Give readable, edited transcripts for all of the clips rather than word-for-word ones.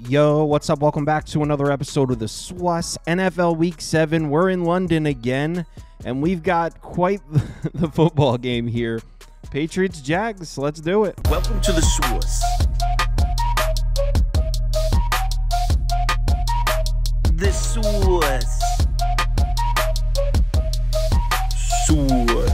Yo, what's up? Welcome back to another episode of the SWAS NFL Week 7. We're in London again, and we've got quite the football game here. Patriots, Jags, let's do it. Welcome to the SWAS. The SWAS. SWAS.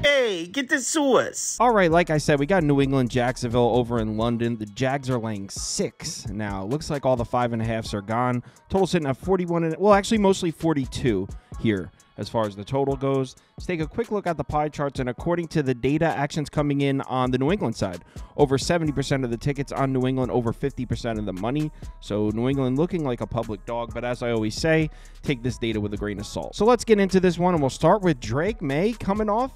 Hey, get the sauce. All right, like I said, we got New England, Jacksonville over in London. The Jags are laying 6 now. Looks like all the 5.5s are gone. Total sitting at 41, well, actually mostly 42 here as far as the total goes. Let's take a quick look at the pie charts, and according to the data, actions coming in on the New England side. Over 70% of the tickets on New England, over 50% of the money. So New England looking like a public dog, but as I always say, take this data with a grain of salt. So let's get into this one, and we'll start with Drake Maye coming off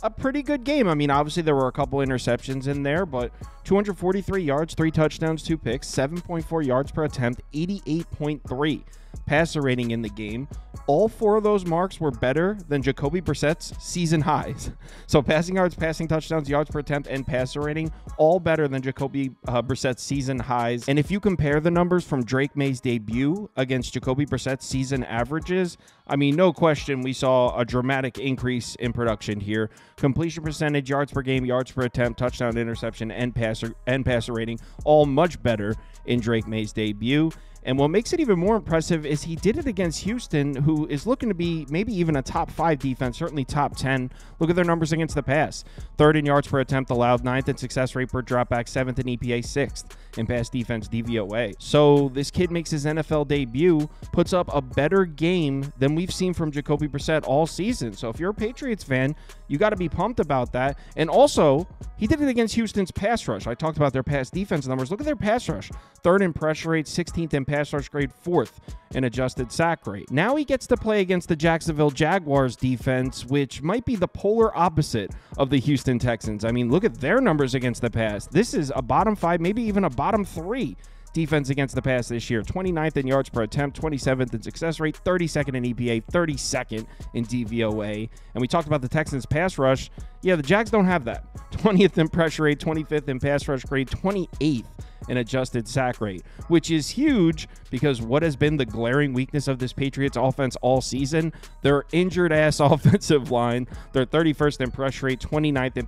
a pretty good game. I mean, obviously there were a couple interceptions in there, but 243 yards, 3 touchdowns, 2 picks, 7.4 yards per attempt, 88.3 passer rating in the game. All 4 of those marks were better than Jacoby Brissett's season highs. So passing yards, passing touchdowns, yards per attempt, and passer rating, all better than Jacoby Brissett's season highs. And if you compare the numbers from Drake Maye's debut against Jacoby Brissett's season averages, I mean, no question, we saw a dramatic increase in production here. Completion percentage, yards per game, yards per attempt, touchdown, interception, and passer rating, all much better in Drake Maye's debut. And what makes it even more impressive is he did it against Houston, who is looking to be maybe even a top 5 defense, certainly top 10. Look at their numbers against the pass. 3rd in yards per attempt allowed, 9th in success rate per dropback, 7th in EPA, 6th in pass defense DVOA. So this kid makes his NFL debut, puts up a better game than we've seen from Jacoby Brissett all season. So if you're a Patriots fan, you got to be pumped about that. And also, he did it against Houston's pass rush. I talked about their pass defense numbers. Look at their pass rush. 3rd in pressure rate, 16th in pass rush grade, 4th in adjusted sack rate. Now he gets to play against the Jacksonville Jaguars defense, which might be the polar opposite of the Houston Texans. I mean, look at their numbers against the pass. This is a bottom 5, maybe even a bottom 3 defense against the pass this year. 29th in yards per attempt, 27th in success rate, 32nd in EPA, 32nd in DVOA. And we talked about the Texans pass rush. Yeah, the Jags don't have that. 20th in pressure rate, 25th in pass rush grade, 28th in adjusted sack rate, which is huge because what has been the glaring weakness of this Patriots offense all season? Their injured-ass offensive line. They're 31st in pressure rate, 29th in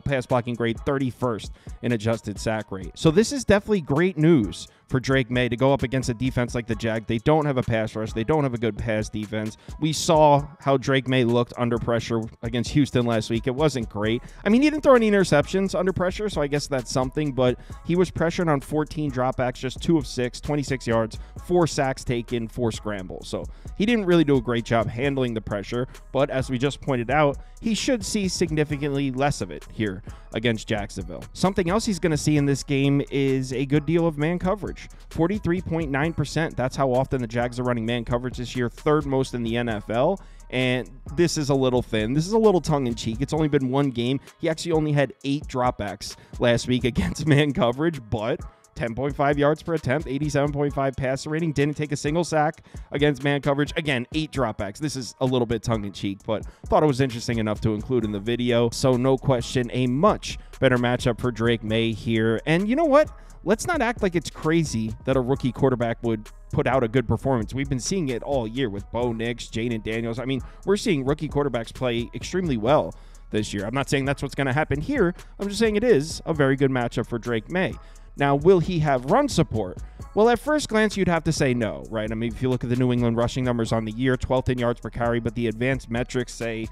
pass blocking grade, 31st in adjusted sack rate. So this is definitely great news for Drake Maye to go up against a defense like the Jag. They don't have a pass rush. They don't have a good pass defense. We saw how Drake Maye looked under pressure against Houston last week. It wasn't great. I mean, he didn't throw any interceptions under pressure, so I guess that's something, but he was pressured on 14 dropbacks, just 2 of 6, 26 yards, 4 sacks taken, 4 scrambles. So he didn't really do a great job handling the pressure, but as we just pointed out, he should see significantly less of it here against Jacksonville. Something else he's going to see in this game is a good deal of man coverage. 43.9%. That's how often the Jags are running man coverage this year, 3rd most in the NFL. And this is a little thin. This is a little tongue-in-cheek. It's only been 1 game. He actually only had 8 dropbacks last week against man coverage, but 10.5 yards per attempt, 87.5 passer rating, didn't take a single sack against man coverage. Again, 8 dropbacks. This is a little bit tongue-in-cheek, but thought it was interesting enough to include in the video. So no question, a much better matchup for Drake Maye here. And you know what? Let's not act like it's crazy that a rookie quarterback would put out a good performance. We've been seeing it all year with Bo Nix, Jaden Daniels. I mean, we're seeing rookie quarterbacks play extremely well this year. I'm not saying that's what's going to happen here. I'm just saying it is a very good matchup for Drake Maye. Now, will he have run support? Well, at first glance, you'd have to say no, right? I mean, if you look at the New England rushing numbers on the year, 12th in yards per carry, but the advanced metrics say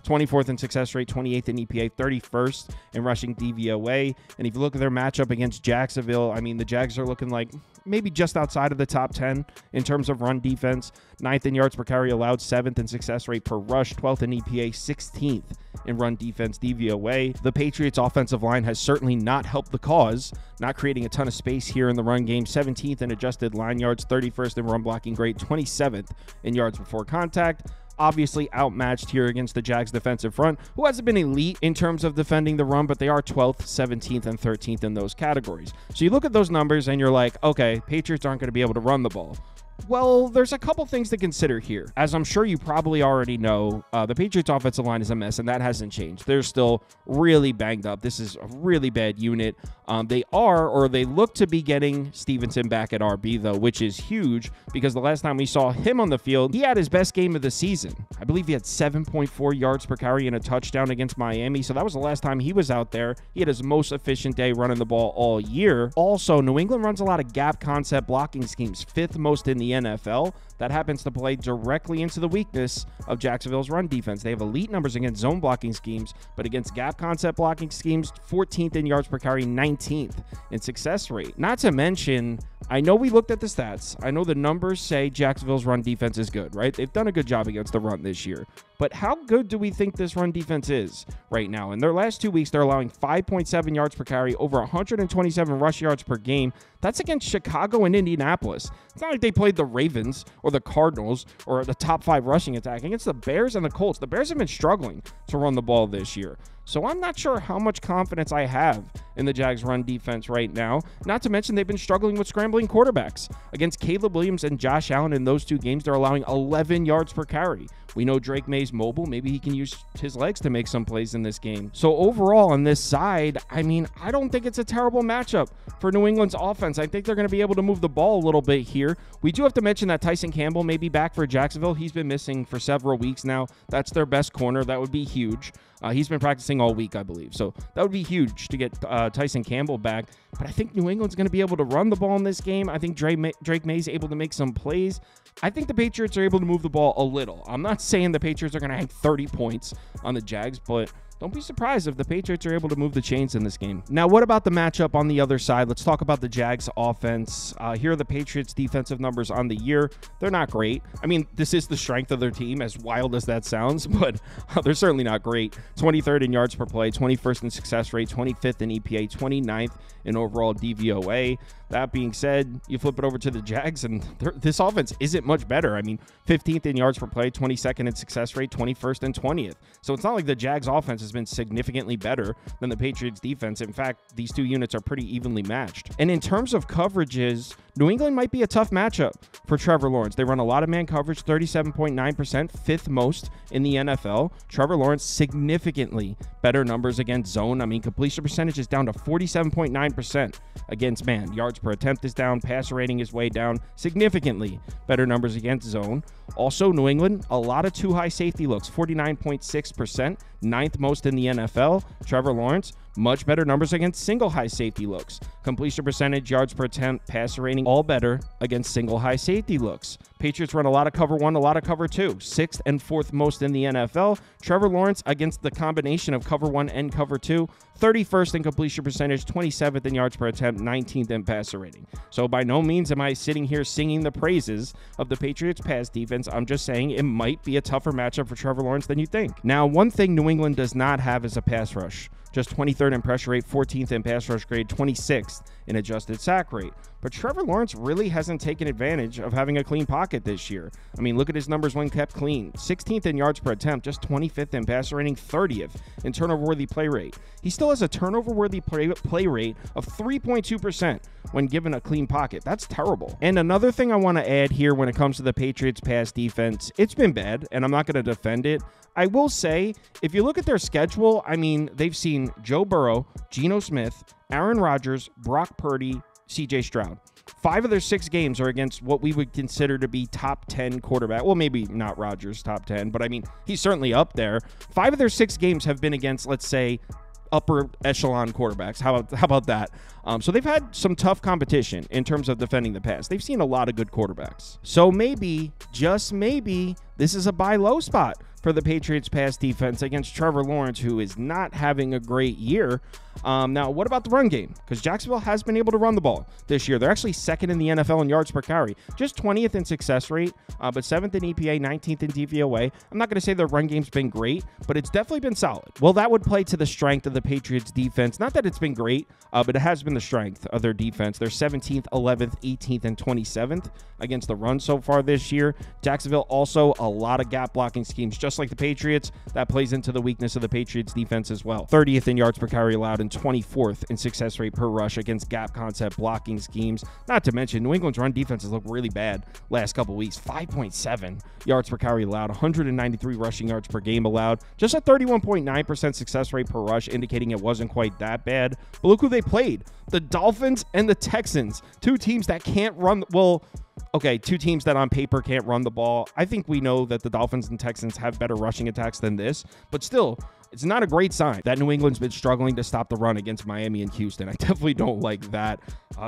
24th in success rate, 28th in EPA, 31st in rushing DVOA. And if you look at their matchup against Jacksonville, I mean, the Jags are looking like maybe just outside of the top 10 in terms of run defense. 9th in yards per carry allowed, 7th in success rate per rush, 12th in EPA, 16th in run defense DVOA. The Patriots offensive line has certainly not helped the cause, not creating a ton of space here in the run game. 17th in adjusted line yards, 31st in run blocking grade, 27th in yards before contact. Obviously outmatched here against the Jags defensive front, who hasn't been elite in terms of defending the run, but they are 12th, 17th, and 13th in those categories. So you look at those numbers and you're like, okay, Patriots aren't going to be able to run the ball. Well, there's a couple things to consider here. As I'm sure you probably already know, the Patriots offensive line is a mess, and that hasn't changed. They're still really banged up. This is a really bad unit. They look to be getting Stevenson back at RB, though, which is huge because the last time we saw him on the field, he had his best game of the season. I believe he had 7.4 yards per carry and a touchdown against Miami, so that was the last time he was out there. He had his most efficient day running the ball all year. Also, New England runs a lot of gap concept blocking schemes, 5th most in the NFL. That happens to play directly into the weakness of Jacksonville's run defense. They have elite numbers against zone blocking schemes, but against gap concept blocking schemes, 14th in yards per carry, 19th in success rate. Not to mention, I know we looked at the stats. I know the numbers say Jacksonville's run defense is good, right? They've done a good job against the run this year. But how good do we think this run defense is right now? In their last 2 weeks, they're allowing 5.7 yards per carry, over 127 rush yards per game. That's against Chicago and Indianapolis. It's not like they played the Ravens or the Cardinals or the top 5 rushing attack. Against the Bears and the Colts, the Bears have been struggling to run the ball this year. So I'm not sure how much confidence I have in the Jags run defense right now. Not to mention they've been struggling with scrambling quarterbacks. Against Caleb Williams and Josh Allen in those 2 games, they're allowing 11 yards per carry. We know Drake Maye's mobile. Maybe he can use his legs to make some plays in this game. So overall on this side, I don't think it's a terrible matchup for New England's offense. I think they're going to be able to move the ball a little bit here. We do have to mention that Tyson Campbell may be back for Jacksonville. He's been missing for several weeks now. That's their best corner. That would be huge. He's been practicing all week, I believe. So that would be huge to get Tyson Campbell back. But I think New England's going to be able to run the ball in this game. I think Drake Maye's able to make some plays. I think the Patriots are able to move the ball a little. I'm not saying the Patriots are going to hang 30 points on the Jags, but don't be surprised if the Patriots are able to move the chains in this game. Now, what about the matchup on the other side? Let's talk about the Jags offense. Here are the Patriots' defensive numbers on the year. They're not great. I mean, this is the strength of their team, as wild as that sounds, but they're certainly not great. 23rd in yards per play, 21st in success rate, 25th in EPA, 29th in overall DVOA. That being said, you flip it over to the Jags, and this offense isn't much better. I mean, 15th in yards per play, 22nd in success rate, 21st and 20th. So it's not like the Jags offense has been significantly better than the Patriots defense. In fact, these 2 units are pretty evenly matched. And in terms of coverages, New England might be a tough matchup for Trevor Lawrence. They run a lot of man coverage, 37.9%, 5th most in the NFL. Trevor Lawrence, significantly better numbers against zone. I mean, completion percentage is down to 47.9% against man. Yards per attempt is down. Passer rating is way down. Significantly better numbers against zone. Also, New England, a lot of too high safety looks, 49.6%, 9th most in the NFL. Trevor Lawrence, much better numbers against single high safety looks. Completion percentage, yards per attempt, passer rating, all better against single high safety looks. Patriots run a lot of cover 1, a lot of cover 2, 6th and 4th most in the NFL. Trevor Lawrence, against the combination of cover 1 and cover 2, 31st in completion percentage, 27th in yards per attempt, 19th in passer rating. So by no means am I sitting here singing the praises of the Patriots pass defense. I'm just saying it might be a tougher matchup for Trevor Lawrence than you think. Now, one thing New England does not have is a pass rush. Just 23rd in pressure rate, 14th in pass rush grade, 26th in adjusted sack rate. But Trevor Lawrence really hasn't taken advantage of having a clean pocket this year. I mean, look at his numbers when kept clean. 16th in yards per attempt, just 25th in passer rating, 30th in turnover-worthy play rate. He still has a turnover-worthy play rate of 3.2% when given a clean pocket. That's terrible. And another thing I want to add here when it comes to the Patriots pass defense, it's been bad, and I'm not going to defend it. I will say, if you look at their schedule, I mean, they've seen Joe Burrow, Geno Smith, Aaron Rodgers, Brock Purdy, CJ Stroud. 5 of their 6 games are against what we would consider to be top 10 quarterback. Well, maybe not Rodgers top 10, but I mean, he's certainly up there. 5 of their 6 games have been against, let's say, upper echelon quarterbacks. How about that? So they've had some tough competition in terms of defending the pass. They've seen a lot of good quarterbacks. So maybe, just maybe, this is a buy low spot for the Patriots pass defense against Trevor Lawrence, who is not having a great year. Now, what about the run game? Because Jacksonville has been able to run the ball this year. They're actually 2nd in the NFL in yards per carry, just 20th in success rate, but 7th in EPA, 19th in DVOA. I'm not going to say their run game's been great, but it's definitely been solid. Well, that would play to the strength of the Patriots defense. Not that it's been great, but it has been the strength of their defense. They're 17th, 11th, 18th, and 27th against the run so far this year. Jacksonville also a lot of gap blocking schemes, just like the Patriots. That plays into the weakness of the Patriots defense as well. 30th in yards per carry allowed and 24th in success rate per rush against gap concept blocking schemes. Not to mention, New England's run defenses look really bad last couple weeks. 5.7 yards per carry allowed, 193 rushing yards per game allowed, just a 31.9% success rate per rush, indicating it wasn't quite that bad. But look who they played. The Dolphins and the Texans, two teams that can't run, two teams that on paper can't run the ball. I think we know that the Dolphins and Texans have better rushing attacks than this, but still, it's not a great sign that New England's been struggling to stop the run against Miami and Houston. I definitely don't like that.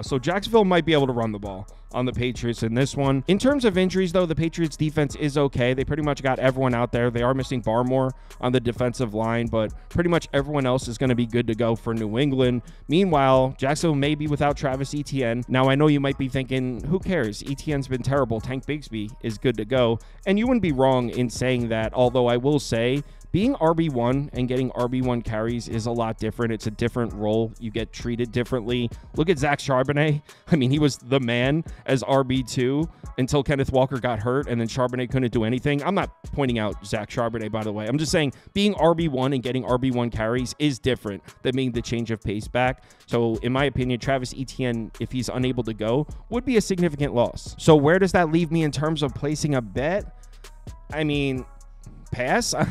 So Jacksonville might be able to run the ball on the Patriots in this one. In terms of injuries, though, the Patriots defense is okay. They pretty much got everyone out there. They are missing Barmore on the defensive line, but pretty much everyone else is going to be good to go for New England. Meanwhile, Jacksonville may be without Travis Etienne. Now, I know you might be thinking, who cares? Etienne's been terrible. Tank Bigsby is good to go. And you wouldn't be wrong in saying that, although I will say, being RB1 and getting RB1 carries is a lot different. It's a different role. You get treated differently. Look at Zach Charbonnet. I mean, he was the man as RB2 until Kenneth Walker got hurt, and then Charbonnet couldn't do anything. I'm not pointing out Zach Charbonnet, by the way. I'm just saying being RB1 and getting RB1 carries is different than being the change of pace back. So, in my opinion, Travis Etienne, if he's unable to go, would be a significant loss. So, where does that leave me in terms of placing a bet? I mean, pass. I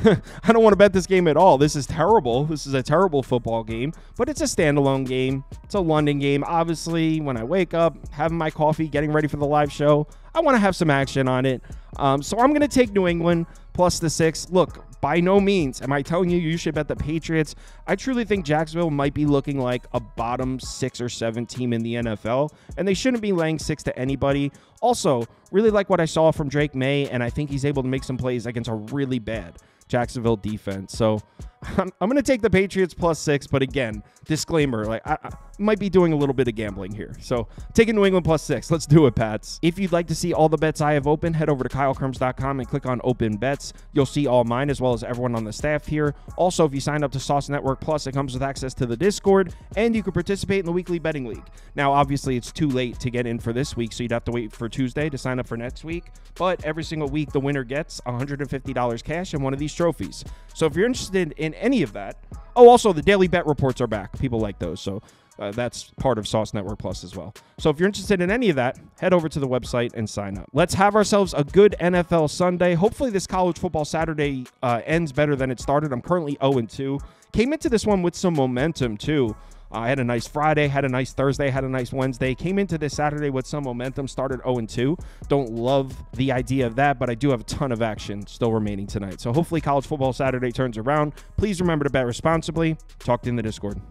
don't want to bet this game at all. This is terrible. This is a terrible football game, but it's a standalone game. It's a London game. Obviously, when I wake up, having my coffee, getting ready for the live show, I want to have some action on it. So I'm going to take New England plus the 6. Look, by no means am I telling you should bet the Patriots. I truly think Jacksonville might be looking like a bottom 6 or 7 team in the NFL, and they shouldn't be laying 6 to anybody. Also, really like what I saw from Drake Maye, and I think he's able to make some plays against a really bad Jacksonville defense. So I'm going to take the Patriots plus 6, but again, disclaimer, like I might be doing a little bit of gambling here. So taking New England plus 6. Let's do it, Pats. If you'd like to see all the bets I have open, head over to KyleKirms.com and click on open bets. You'll see all mine as well as everyone on the staff here. Also, if you sign up to Sauce Network Plus, it comes with access to the Discord, and you can participate in the weekly betting league. Now, obviously, it's too late to get in for this week, so you'd have to wait for Tuesday to sign up for next week. But every single week, the winner gets $150 cash and one of these trophies. So if you're interested in any of that, also the daily bet reports are back. People like those, so that's part of Sauce Network Plus as well. So if you're interested in any of that, head over to the website and sign up. Let's have ourselves a good NFL Sunday. Hopefully this college football Saturday ends better than it started. I'm currently 0-2. Came into this one with some momentum too. I had a nice Friday, had a nice Thursday, had a nice Wednesday. Came into this Saturday with some momentum, started 0-2. Don't love the idea of that, but I do have a ton of action still remaining tonight. So hopefully college football Saturday turns around. Please remember to bet responsibly. Talk to you in the Discord.